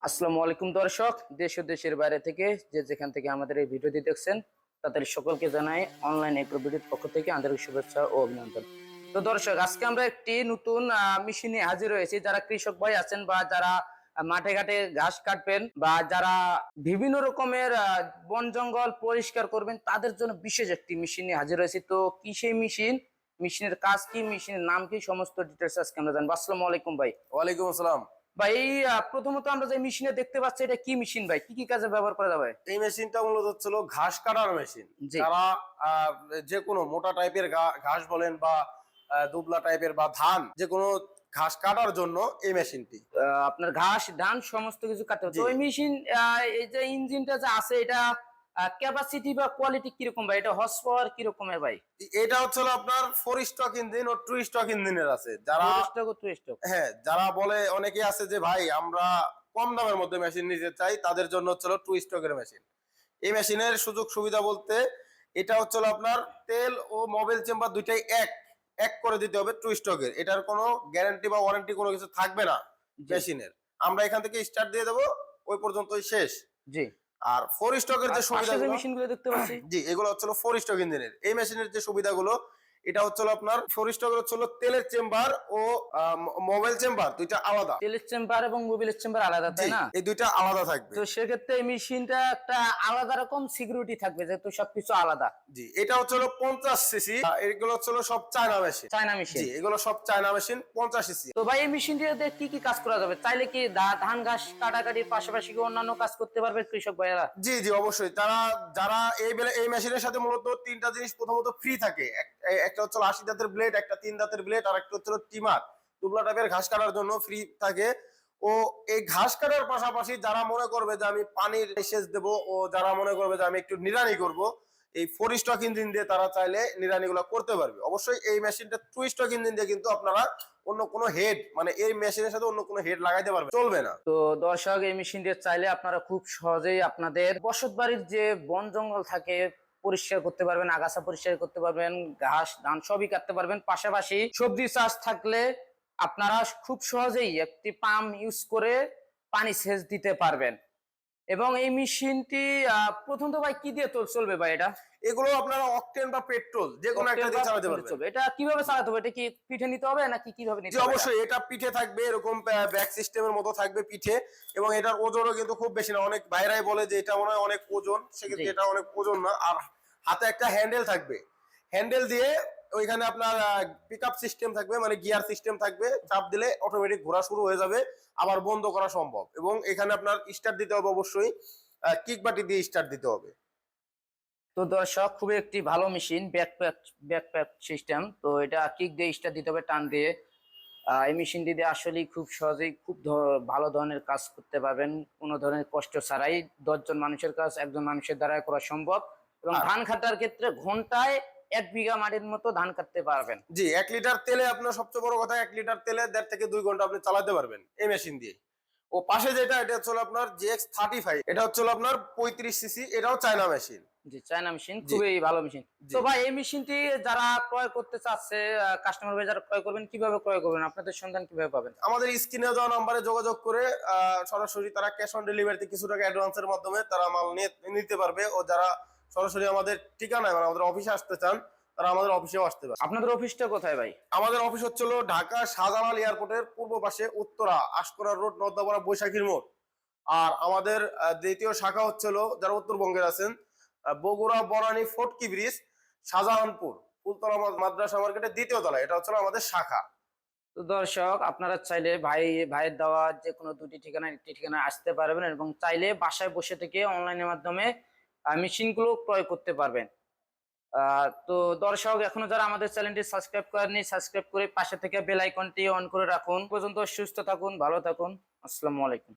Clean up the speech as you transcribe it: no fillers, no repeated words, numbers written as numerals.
আসসালামু আলাইকুম দর্শক, দেশ ও দেশের বাইরে থেকে যে যেখান থেকে আমাদের এই ভিডিওটি দেখছেন তাদের সকলকে জানাই অনলাইন এগ্রো ভিডিওর পক্ষ থেকে আন্তরিক শুভেচ্ছা ও অভিনন্দন। তো দর্শক, আজকে আমরা একটি নতুন মেশিন নিয়ে হাজির হয়েছি। যারা কৃষক ভাই আছেন বা যারা মাঠে ঘাটে ঘাস কাটবেন বা যারা বিভিন্ন রকমের বন জঙ্গল পরিষ্কার করবেন, তাদের জন্য বিশেষ একটি মেশিন নিয়ে হাজির হয়েছি। তো কি সেই মেশিন, মেশিনের কাজ কি, মেশিনের নাম কি, সমস্ত ডিটেলস আজকে আমরা জানবো। আসসালামু আলাইকুম ভাই। ওয়ালাইকুম আসসালাম। ভাই, প্রথমত আমরা যে মেশিনে দেখতে পাচ্ছি, এটা কি মেশিন ভাই? কি কি কাজে ব্যবহার করা যাবে? এই মেশিনটা মূলত হচ্ছিল ঘাস কাটার মেশিন। জি। যারা আহ, যে কোনো মোটা টাইপের ঘাস বলেন বা দুবলা টাইপের বা ধান, যে কোনো ঘাস কাটার জন্য এই মেশিনটি। আপনার ঘাস ধান সমস্ত কিছু কাটতে হবে। জি। তো ওই মেশিন, এই যে ইঞ্জিনটা যে আছে, এটা ক্যাপাসিটি বা কোয়ালিটি কিরকম ভাই? এটা হর্স পাওয়ার কিরকমের ভাই? এটা হচ্ছিল আপনার 4 স্ট্রোক ইঞ্জিন ও 2 স্ট্রোক ইঞ্জিনের আছে। যারা ফোর স্ট্রোক ও টু স্ট্রোক? হ্যাঁ, যারা বলে অনেকে আছে যে ভাই আমরা কম দামের মধ্যে মেশিন নিতে চাই, তাদের জন্য হচ্ছিল 2 স্ট্রোকের মেশিন। এই মেশিনের সুযোগ সুবিধা বলতে এটা হচ্ছিল আপনার তেল ও মোবিল চেম্বার দুইটাই এক এক করে দিতে হবে 2 স্ট্রোকের। এটার কোনো গ্যারান্টি বা ওয়ারেন্টি কোনো কিছু থাকবে না জি। মেশিনের। আমরা এখান থেকে স্টার্ট দিয়ে দেবো, ওই পর্যন্তই শেষ। জি। আর 4 স্ট্রোকের আর যে পাশে যে সুবিধাগুলো, মেশিনগুলো দেখতে পাচ্ছি? জি, এগুলো হচ্ছিল 4 স্ট্রোক ইঞ্জিনের। এই মেশিনের যে সুবিধাগুলো, এটা হচ্ছিল আপনার 4 স্ট্রোকের হচ্ছিল তেলের চেম্বার ও মোবাইল চেম্বার দুইটা আলাদা। তেলের চেম্বার এবং মোবিলের চেম্বার আলাদা, জি, তাই না? এই দুইটা আলাদা থাকবে। তো সেক্ষেত্রে এই মেশিনটা একটা আলাদা রকম সিকিউরিটি থাকবে, যেহেতু সবকিছু আলাদা। জি, এটা হচ্ছিল 50 সিসি। এগুলো হচ্ছিল সব চায়না মেশিন। China machine? জি, এগুলো সব চায়না মেশিন 50 সিসি। তো ভাই, এই মেশিনটিতে কি কি কাজ করা যাবে? চাইলে কি ধান ঘাস কাটাকাটির পাশাপাশি কি অন্যান্য কাজ করতে পারবে কৃষক ভাইয়েরা? জি জি, অবশ্যই। যারা এই মেশিনের সাথে মূলত তিনটা জিনিস প্রথমত ফ্রি থাকে। একটা হচ্ছে 80 দাঁতের ব্লেড, একটা 3 দাঁতের ব্লেড, আর একটা হচ্ছে ট্রিমার। দুবলা টাইপের ঘাস কাটার জন্য ফ্রি থাকে। ও এই ঘাস কাটার পাশাপাশি যারা মনে করবে যে আমি পানির সেচ দেবো, ও যারা মনে করবে যে আমি একটু নিড়ানি করব, এই 4 স্ট্রোক ইঞ্জিন দিয়ে তারা চাইলে নিড়ানি গুলা করতে পারবে। অবশ্যই এই মেশিনটা 2 স্ট্রোক ইঞ্জিন দিয়ে কিন্তু আপনারা অন্য কোনো হেড, মানে এই মেশিনের সাথে অন্য কোনো হেড লাগাইতে পারবে, চলবে না। তো দর্শক, এই মেশিনটি চাইলে আপনারা খুব সহজেই আপনাদের বসত বাড়ির যে বন জঙ্গল থাকে পরিষ্কার করতে পারবেন, আগাছা পরিষ্কার করতে পারবেন, ঘাস ধান সবই কাটতে পারবেন। পাশাপাশি সবজি চাষ থাকলে আপনারা খুব সহজেই একটি পাম্প ইউজ করে পানি সেচ দিতে পারবেন। এবং এই মেশিনটি প্রথমত ভাই কি দিয়ে চলবে ভাই এটা? এগুলো আপনারা অকটেন বা পেট্রোল যে কোনো একটা দিয়ে চালাতে পারবেন। চলবে। এটা কিভাবে চালাতে হবে? এটা কি পিঠে নিতে হবে নাকি কিভাবে নিতে জি, হবে এটা? অবশ্যই। এটা পিঠে থাকবে, এরকম ব্যাক সিস্টেমের মতো থাকবে পিঠে। এবং এটার ওজনও কিন্তু খুব বেশি না। অনেক ভাইরাই বলে যে এটা মনে হয় অনেক ওজন, সেক্ষেত্রে জি। এটা অনেক ওজন না। আর হাতে একটা হ্যান্ডেল থাকবে। হ্যান্ডেল দিয়ে ওইখানে আপনার পিক আপ সিস্টেম থাকবে, মানে গিয়ার সিস্টেম থাকবে। চাপ দিলে অটোমেটিক ঘোরা শুরু হয়ে যাবে, আবার বন্ধ করা সম্ভব। এবং এখানে আপনার স্টার্ট দিতে হবে, অবশ্যই কিক বাটি দিয়ে স্টার্ট দিতে হবে। তো দর্শক, খুবই একটি ভালো মেশিন, ব্যাকপ্যাক সিস্টেম। তো এটা কিক দিয়ে স্টার্ট দিতে হবে, টান দিয়ে। এই মেশিনটি দিয়ে আসলে খুব সহজেই খুব ভালো ধরনের কাজ করতে পারবেন, কোনো ধরনের কষ্ট ছাড়াই। 10 জন মানুষের কাজ একজন মানুষের দ্বারা করা সম্ভব। এবং আর ধান কাটার ক্ষেত্রে ঘন্টায় 1 বিঘা মাটির মতো ধান কাটতে পারবেন। জি, 1 লিটার তেলে, আপনার সবচেয়ে বড় কথা, 1 লিটার তেলে 1.5 থেকে 2 ঘন্টা আপনি চালাতে পারবেন এই মেশিন দিয়ে। ও পাশে যেটা, এটা হচ্ছে আপনার GX35, এটা হচ্ছে আপনার 35 সিসি, এটাও চায়না মেশিন। জি, চায়না মেশিন, জি খুবই ভালো মেশিন। জি। তো ভাই, এই মেশিনটি যারা ক্রয় করতে চাচ্ছে, কাস্টমার ভাই যারা ক্রয় করবেন, কিভাবে ক্রয় করবেন? আপনাদের সন্ধান কিভাবে পাবেন? আমাদের স্ক্রিনে দেওয়া নাম্বারে যোগাযোগ করে সরাসরি তারা ক্যাশ অন ডেলিভারিতে কিছু টাকা অ্যাডভান্সের মাধ্যমে তারা মাল নিতে পারবে। ও যারা সরাসরি আমাদের ঠিকানায়, মানে আমাদের অফিসে আসতে চান, তারা আমাদের অফিসেও আসতে পারে। আপনাদের অফিসটা কোথায় ভাই? আমাদের অফিস হচ্ছিল ঢাকা শাহজালাল এয়ারপোর্টের পূর্ব পাশে, উত্তরা আশকরা রোড, নর্দাপাড়া, বৈশাখীর মোড়। আর আমাদের দ্বিতীয় শাখা হচ্ছিল, যারা উত্তরবঙ্গের আছেন, বগুড়া বনানী ফটকি ব্রিজ, শাহজাহানপুর ফুলতলা মাদ্রাসা মার্কেটের 2য় তলায়। এটা হচ্ছিল আমাদের শাখা। তো দর্শক, আপনারা চাইলে ভাইয়ের দেওয়া যে কোনো দুটি ঠিকানা, একটি ঠিকানায় আসতে পারবেন এবং চাইলে বাসায় বসে থেকে অনলাইনের মাধ্যমে মেশিনগুলো ক্রয় করতে পারবেন। তো দর্শক, এখনো যারা আমাদের চ্যানেলটি সাবস্ক্রাইব করেননি, সাবস্ক্রাইব করে পাশে থেকে বেল আইকনটি অন করে রাখুন। পর্যন্ত সুস্থ থাকুন, ভালো থাকুন। আসসালামু আলাইকুম।